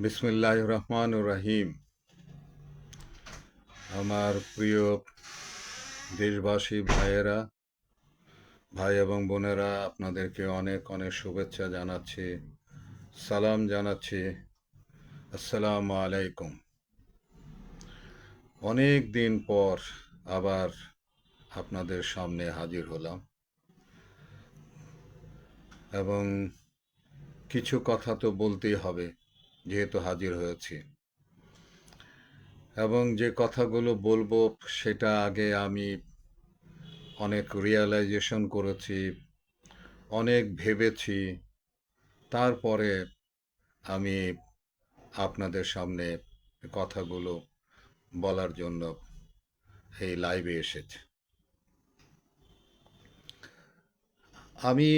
বিসমিল্লাহির রহমানির রহিম। আমার প্রিয় দেশবাসী ভাইয়েরা, ভাই এবং বোনেরা, আপনাদেরকে অনেক অনেক শুভেচ্ছা জানাচ্ছি, সালাম জানাচ্ছি। আসসালামু আলাইকুম। অনেক দিন পর আবার আপনাদের সামনে হাজির হলাম এবং কিছু কথা তো বলতেই হবে যেহেতু হাজির হয়েছি, এবং যে কথাগুলো বলবো সেটা আগে আমি অনেক রিয়েলাইজেশন করেছি, অনেক ভেবেছি, তারপরে আমি আপনাদের সামনে কথাগুলো বলার জন্য এই লাইভে এসেছি। আমি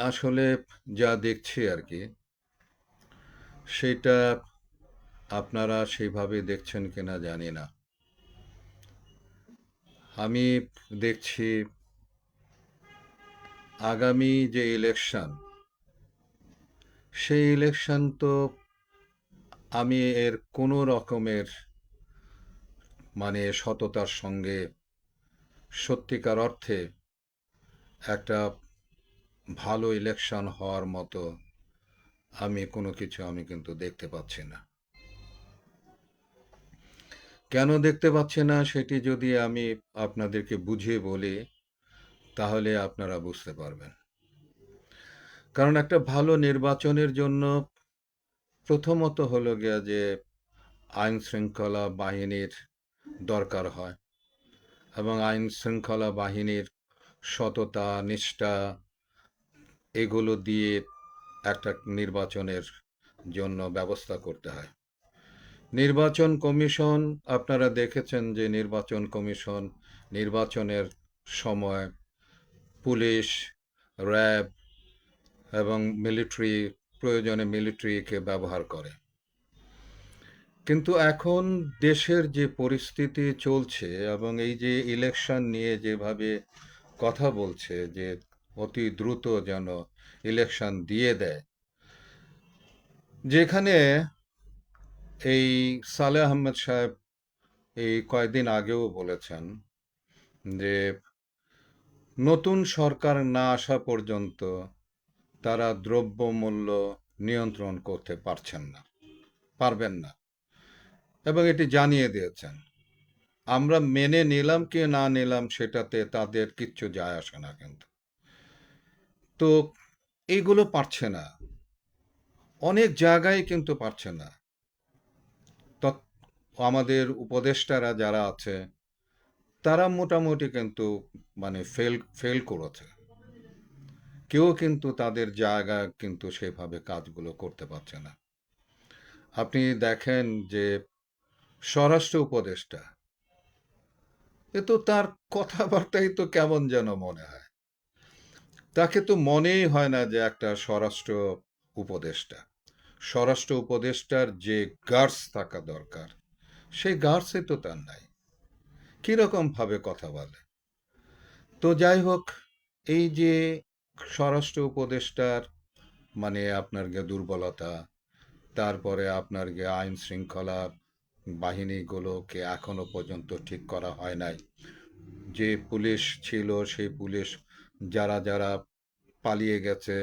আসলে যা দেখছি আর কি, সেটা আপনারা সেইভাবে দেখছেন কিনা জানি না। আমি দেখছি আগামী যে ইলেকশন, সেই ইলেকশন তো আমি এর কোনো রকমের সততার সঙ্গে সত্যিকার অর্থে একটা ভালো ইলেকশন হওয়ার মতো আমি কোনো কিছু আমি কিন্তু দেখতে পাচ্ছি না। কেন দেখতে পাচ্ছি না সেটি যদি আমি আপনাদেরকে বুঝিয়ে বলি, তাহলে আপনারা বুঝতে পারবেন। কারণ একটা ভালো নির্বাচনের জন্য প্রথমত হলো গিয়া যে আইন শৃঙ্খলা বাহিনীর দরকার হয়, এবং আইন শৃঙ্খলা বাহিনীর সততা, নিষ্ঠা, এগুলো দিয়ে একটা নির্বাচনের জন্য ব্যবস্থা করতে হয়। নির্বাচন কমিশন, আপনারা দেখেছেন যে নির্বাচন কমিশন নির্বাচনের সময় পুলিশ, র্যাব এবং মিলিটারি, প্রয়োজনে মিলিটারিকে ব্যবহার করে। কিন্তু এখন দেশের যে পরিস্থিতি চলছে এবং এই যে ইলেকশন নিয়ে যেভাবে কথা বলছে যে অতি দ্রুত যেন ইলেকশন দিয়ে দেয়, যেখানে এই সালেহ আহমেদ সাহেব এই কয়েকদিন আগেও বলেছেন যে নতুন সরকার না আসা পর্যন্ত তারা দ্রব্যমূল্য নিয়ন্ত্রণ করতে পারবেন না, এবং এটি জানিয়ে দিয়েছেন। আমরা মেনে নিলাম কি না নিলাম সেটাতে তাদের কিচ্ছু যায় আসে না, কিন্তু তো এইগুলো পারছে না, অনেক জায়গায় কিন্তু পারছে না। আমাদের উপদেষ্টারা যারা আছে তারা মোটামুটি কিন্তু ফেল করেছে, কেউ কিন্তু তাদের জায়গায় কিন্তু সেভাবে কাজগুলো করতে পারছে না। আপনি দেখেন যে স্বরাষ্ট্র উপদেষ্টা, এ তো তার কথাবার্তাই তো কেমন যেন মনে হয়, তাকে তো মনেই হয় না যে একটা স্বরাষ্ট্র উপদেষ্টা। স্বরাষ্ট্র উপদেষ্টার যে গার্ডস থাকা দরকার, সেই গার্ডসই তো তার নাই, কিরকম ভাবে কথা বলে। তো যাই হোক, এই যে স্বরাষ্ট্র উপদেষ্টার আপনার দুর্বলতা, তারপরে আপনার আইন শৃঙ্খলা বাহিনীগুলোকে এখনো পর্যন্ত ঠিক করা হয় নাই। যে পুলিশ ছিল সেই পুলিশ যারা যারা পালিয়ে গেছে,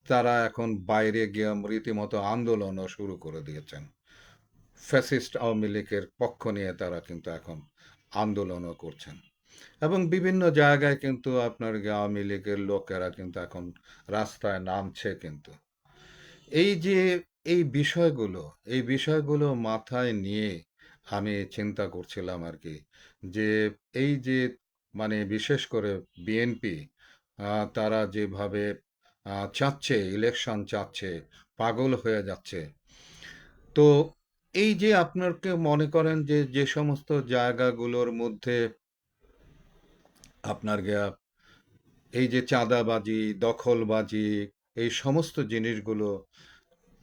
তারা এখন বাইরে গিয়ে রীতিমতো আন্দোলনও শুরু করে দিয়েছেন। ফ্যাসিস্ট আওয়ামী লীগের পক্ষ নিয়ে তারা কিন্তু এখন আন্দোলনও করছেন, এবং বিভিন্ন জায়গায় কিন্তু আপনার আওয়ামী লীগের লোকেরা কিন্তু এখন রাস্তায় নামছে। কিন্তু এই যে এই বিষয়গুলো মাথায় নিয়ে আমি চিন্তা করছিলাম আর কি, যে এই যে বিশেষ করে বিএনপি, তারা যেভাবে চাচ্ছে, ইলেকশন চাচ্ছে, পাগল হয়ে যাচ্ছে। তো এই যে আপনাকে মনে করেন যে যে সমস্ত জায়গাগুলোর মধ্যে আপনার এই যে চাঁদাবাজি, দখলবাজি, এই সমস্ত জিনিসগুলো,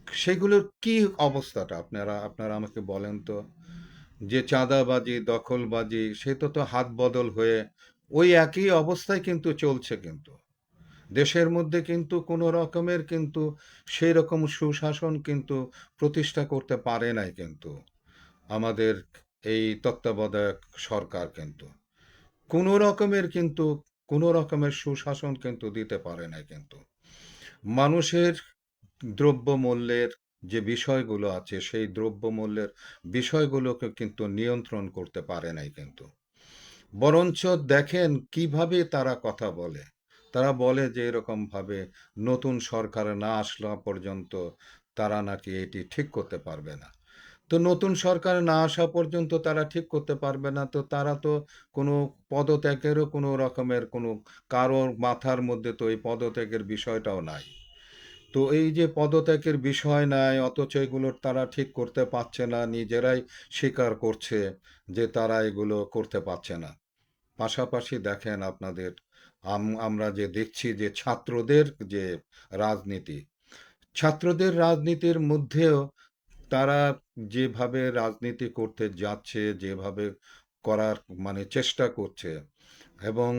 সেগুলোর কি অবস্থাটা আপনারা আপনারা আমাকে বলেন তো। যে চাঁদাবাজি, দখলবাজি, সে তো তো হাত বদল হয়ে ওই একই অবস্থায় কিন্তু চলছে, কিন্তু দেশের মধ্যে কিন্তু কোনো রকমের কিন্তু সেই রকম সুশাসন কিন্তু প্রতিষ্ঠা করতে পারে নাই কিন্তু আমাদের এই তত্ত্বাবধায়ক সরকার কিন্তু কোনো রকমের কিন্তু কোনো রকমের সুশাসন কিন্তু দিতে পারে নাই কিন্তু মানুষের দ্রব্যমূল্যের যে বিষয়গুলো আছে সেই দ্রব্যমূল্যের বিষয়গুলোকে কিন্তু নিয়ন্ত্রণ করতে পারে নাই কিন্তু বরঞ্চ দেখেন কিভাবে তারা কথা বলে তারা বলে যে এরকম ভাবে নতুন সরকার না আসলা পর্যন্ত তারা নাকি এটি ঠিক করতে পারবে না তো নতুন সরকার না আসা পর্যন্ত তারা ঠিক করতে পারবে না তো তারা তো কোনো পদত্যাগেরও কোনো রকমের কোনো কারোর মাথার মধ্যে তো এই পদত্যাগের বিষয়টাও নাই তো এই যে পদত্যাগের বিষয় নাই অথচ এগুলোর তারা ঠিক করতে পারছে না নিজেরাই স্বীকার করছে যে তারা এগুলো করতে পারছে না পাশাপাশি দেখেন আপনাদের আমরা যে দেখছি যে ছাত্রদের যে রাজনীতি ছাত্রদের রাজনীতির মধ্যেও তারা যেভাবে রাজনীতি করতে যাচ্ছে যেভাবে করার মানে চেষ্টা করছে এবং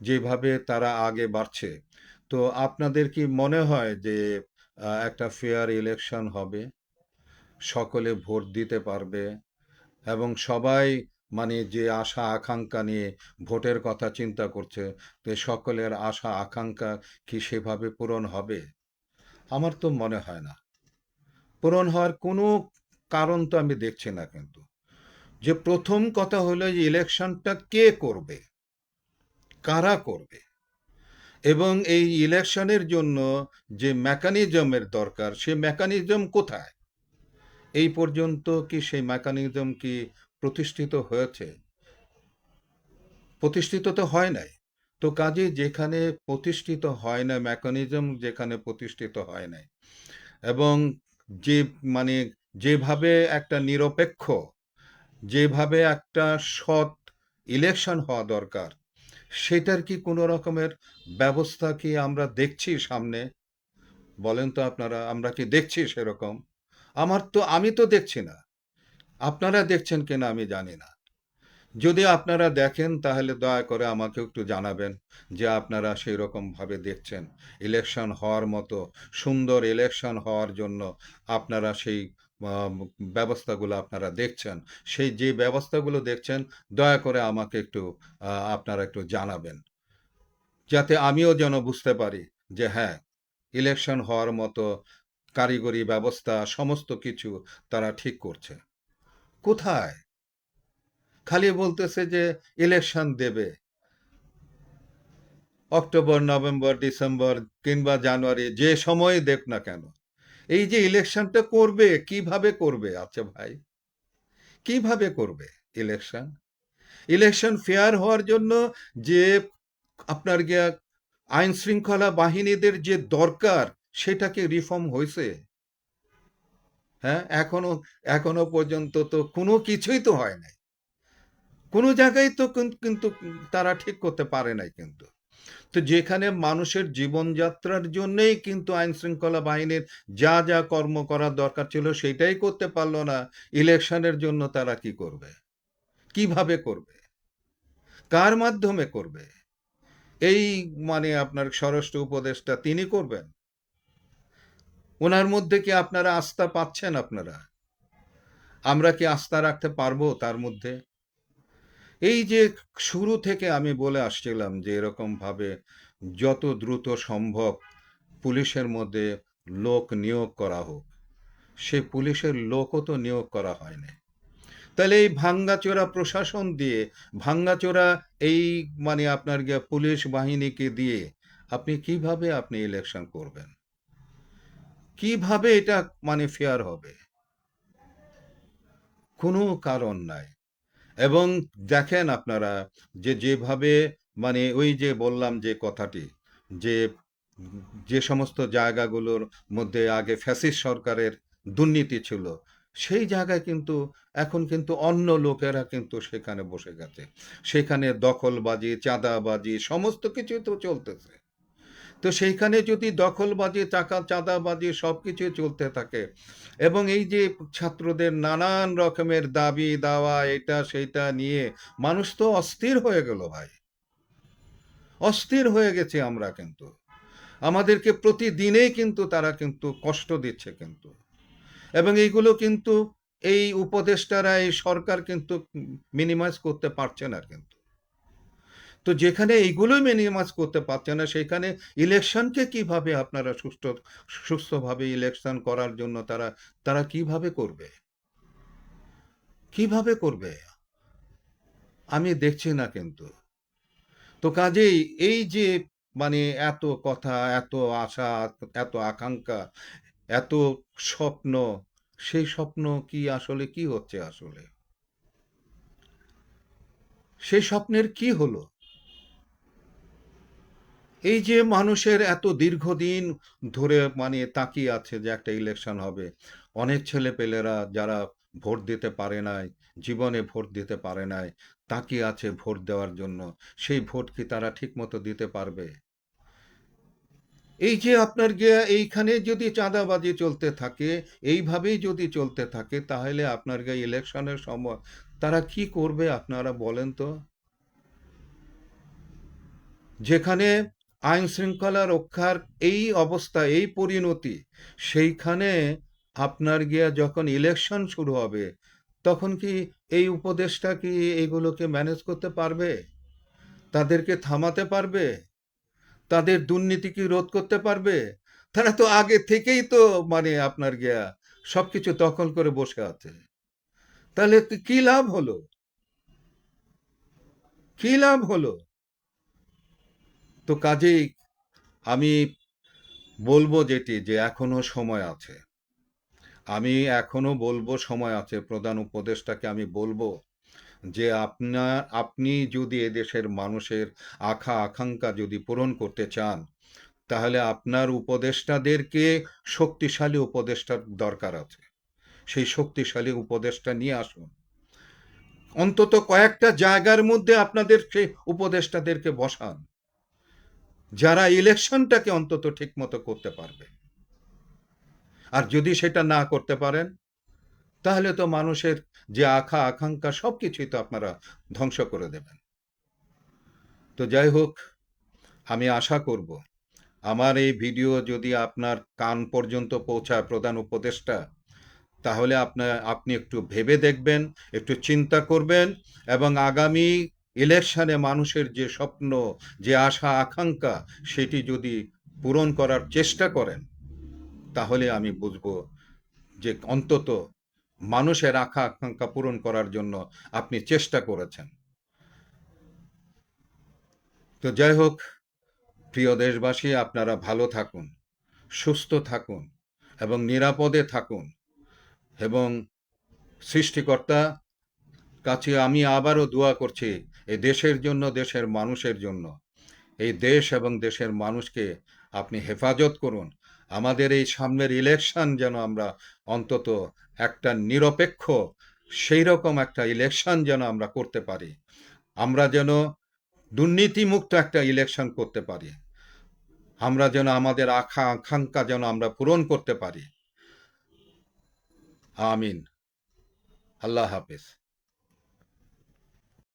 যেভাবে তারা আগে বাড়ছে তো আপনাদের কি মনে হয় যে একটা ফেয়ার ইলেকশন হবে সকলে ভোট দিতে পারবে এবং সবাই মানে যে আশা আকাঙ্ক্ষা নিয়ে ভোটের কথা চিন্তা করছে যে সকলের আশা আকাঙ্ক্ষা কি সেভাবে পূরণ হবে আমার তো মনে হয় না পূরণ হওয়ার কোনো কারণ তো আমি দেখছি না কিন্তু যে প্রথম কথা হলো যে ইলেকশনটা কে করবে কারা করবে এবং এই ইলেকশনের জন্য যে মেকানিজমের দরকার সে মেকানিজম কোথায় এই পর্যন্ত কি সেই মেকানিজম কি প্রতিষ্ঠিত হয়েছে প্রতিষ্ঠিত তো হয় নাই তো কাজে যেখানে প্রতিষ্ঠিত হয় না মেকানিজম যেখানে প্রতিষ্ঠিত হয় নাই এবং যে মানে যেভাবে একটা নিরপেক্ষ যেভাবে একটা সৎ ইলেকশন হওয়া দরকার সেটার কি কোনো রকমের ব্যবস্থা কি আমরা দেখছি সামনে বলেন তো আপনারা আমরা কি দেখছি সেরকম আমি তো দেখছি না আপনারা দেখছেন কিনা আমি জানি না যদি আপনারা দেখেন তাহলে দয়া করে আমাকে একটু জানাবেন যে আপনারা সেই রকম ভাবে দেখছেন ইলেকশন হওয়ার মতো সুন্দর ইলেকশন হওয়ার জন্য আপনারা সেই ব্যবস্থাগুলো আপনারা দেখছেন সেই যে ব্যবস্থাগুলো দেখছেন দয়া করে আমাকে একটু আপনারা একটু জানাবেন যাতে আমিও যেন বুঝতে পারি যে হ্যাঁ ইলেকশন হওয়ার মতো কারিগরি ব্যবস্থা সমস্ত কিছু তারা ঠিক করছে কোথায় খালি বলতেছে যে ইলেকশন দেবে অক্টোবর নভেম্বর ডিসেম্বর কিংবা জানুয়ারি যে সময় দেখ না কেন এই যে ইলেকশনটা করবে কিভাবে করবে আচ্ছা ভাই কিভাবে করবে ইলেকশন ইলেকশন ফেয়ার হওয়ার জন্য যে আপনার গিয়া আইন শৃঙ্খলা বাহিনীদের যে দরকার সেটা কি রিফর্ম হয়েছে হ্যাঁ এখনো এখনো পর্যন্ত তো কোনো কিছুই তো হয় নাই কোনো জায়গায় তো কিন্তু তারা ঠিক করতে পারে নাই কিন্তু তো যেখানে মানুষের জীবনযাত্রার জন্যই কিন্তু আইন শৃঙ্খলা বাহিনীর যা যা কর্ম করার দরকার ছিল সেটাই করতে পারলো না ইলেকশনের জন্য তারা কি করবে কিভাবে করবে কার মাধ্যমে করবে এই মানে আপনার স্বরাষ্ট্র উপদেষ্টা তিনি করবেন ওনার মধ্যে কি আপনারা আস্থা পাচ্ছেন আপনারা আমরা কি আস্থা রাখতে পারবো তার মধ্যে এই যে শুরু থেকে আমি বলে আসছিলাম যে এরকম ভাবে যত দ্রুত সম্ভব পুলিশের মধ্যে লোক নিয়োগ করা হোক সে পুলিশের লোকও তো নিয়োগ করা হয়নি তাহলে এই ভাঙ্গাচোরা প্রশাসন দিয়ে ভাঙ্গাচোরা এই মানে আপনার গিয়ে পুলিশ বাহিনীকে দিয়ে আপনি কিভাবে আপনি ইলেকশন করবেন কিভাবে এটা মানে ফেয়ার হবে কোনো কারণ নাই এবং দেখেন আপনারা যে যেভাবে মানে ওই যে বললাম যে কথাটি যে যে সমস্ত জায়গাগুলোর মধ্যে আগে ফ্যাসিস্ট সরকারের দুর্নীতি ছিল সেই জায়গায় কিন্তু এখন কিন্তু অন্য লোকেরা কিন্তু সেখানে বসে গেছে সেখানে দখলবাজি চাঁদাবাজি সমস্ত কিছুই তো চলতেছে তো সেইখানে যদি দখলবাজি টাকা চাঁদাবাজি সব কিছুই চলতে থাকে এবং এই যে ছাত্রদের নানান রকমের দাবি দাওয়া এটা সেইটা নিয়ে মানুষ তো অস্থির হয়ে গেল ভাই অস্থির হয়ে গেছি আমরা কিন্তু। আমাদেরকে প্রতিদিনেই কিন্তু তারা কিন্তু কষ্ট দিচ্ছে কিন্তু, এবং এইগুলো কিন্তু এই উপদেষ্টারা, এই সরকার কিন্তু মিনিমাইজ করতে পারছে না কিন্তু। তো যেখানে এইগুলোই মিনিমাইজ করতে পারছে না, সেখানে ইলেকশনকে কিভাবে আপনারা সুস্থভাবে ইলেকশন করার জন্য তারা তারা কিভাবে করবে, কিভাবে করবে? আমি দেখছি না কিন্তু। তো কাজেই এই যে মানে এত কথা, এত আশা, এত আকাঙ্ক্ষা, এত স্বপ্ন, সেই স্বপ্ন কি আসলে কি হচ্ছে আসলে? সেই স্বপ্নের কি হলো? এই যে মানুষের এত দীর্ঘদিন ধরে মানে তাকিয়ে আছে যে একটা ইলেকশন হবে, অনেক ছেলেপেলেরা যারা ভোট দিতে পারে নাই, জীবনে ভোট দিতে পারে নাই, তাকিয়ে আছে ভোট দেওয়ার জন্য। সেই ভোট কি তারা ঠিকমতো দিতে পারবে? এই যে আপনার গিয়ে এইখানে যদি চাঁদাবাজি চলতে থাকে, এইভাবেই যদি চলতে থাকে, তাহলে আপনার গিয়ে ইলেকশনের সময় তারা কি করবে আপনারা বলেন তো? যেখানে আইন শৃঙ্খলা রক্ষার এই অবস্থা, এই পরিণতি, সেইখানে আপনার গিয়া যখন ইলেকশন শুরু হবে, তখন কি এই উপদেষ্টা কি এইগুলোকে ম্যানেজ করতে পারবে? তাদেরকে থামাতে পারবে? তাদের দুর্নীতি কি রোধ করতে পারবে? তারা তো আগে থেকেই তো মানে আপনার গিয়া সবকিছু দখল করে বসে আছে। তাহলে কি লাভ হলো? কি লাভ হলো? তো কাজেই আমি বলবো যেটি, যে এখনো সময় আছে। আমি এখনো বলবো সময় আছে, প্রধান উপদেষ্টাকে আমি বলবো যে আপনি যদি এদেশের মানুষের আকাঙ্ক্ষা যদি পূরণ করতে চান, তাহলে আপনার উপদেষ্টাদেরকে শক্তিশালী উপদেষ্টার দরকার আছে। সেই শক্তিশালী উপদেষ্টা নিয়ে আসুন। অন্তত কয়েকটা জায়গার মধ্যে আপনাদের সেই উপদেষ্টাদেরকে বসান, যারা ইলেকশনটাকে অন্তত ঠিকমতো করতে পারবে। আর যদি সেটা না করতে পারেন, তাহলে তো মানুষের যে আকাঙ্ক্ষা সবকিছুই তো আপনারা ধ্বংস করে দেবেন। তো যাই হোক, আমি আশা করব আমার এই ভিডিও যদি আপনার কান পর্যন্ত পৌঁছায় প্রধান উপদেষ্টা, তাহলে আপনি একটু ভেবে দেখবেন, একটু চিন্তা করবেন, এবং আগামী ইলেকশনে মানুষের যে স্বপ্ন, যে আশা আকাঙ্ক্ষা, সেটি যদি পূরণ করার চেষ্টা করেন, তাহলে আমি বুঝবো যে অন্তত মানুষের আকাঙ্ক্ষা পূরণ করার জন্য আপনি চেষ্টা করেছেন। তো যাই হোক, প্রিয় দেশবাসী, আপনারা ভালো থাকুন, সুস্থ থাকুন এবং নিরাপদে থাকুন, এবং সৃষ্টিকর্তা কাছে আমি আবারও দোয়া করছি এই দেশের জন্য, দেশের মানুষের জন্য। এই দেশ এবং দেশের মানুষকে আপনি হেফাজত করুন। আমাদের এই সামনের ইলেকশন যেন আমরা অন্তত একটা নিরপেক্ষ, সেই রকম একটা ইলেকশন যেন আমরা করতে পারি। আমরা যেন দুর্নীতিমুক্ত একটা ইলেকশন করতে পারি। আমরা যেন আমাদের আকাঙ্ক্ষা যেন আমরা পূরণ করতে পারি। আমিন। আল্লাহ হাফেজ।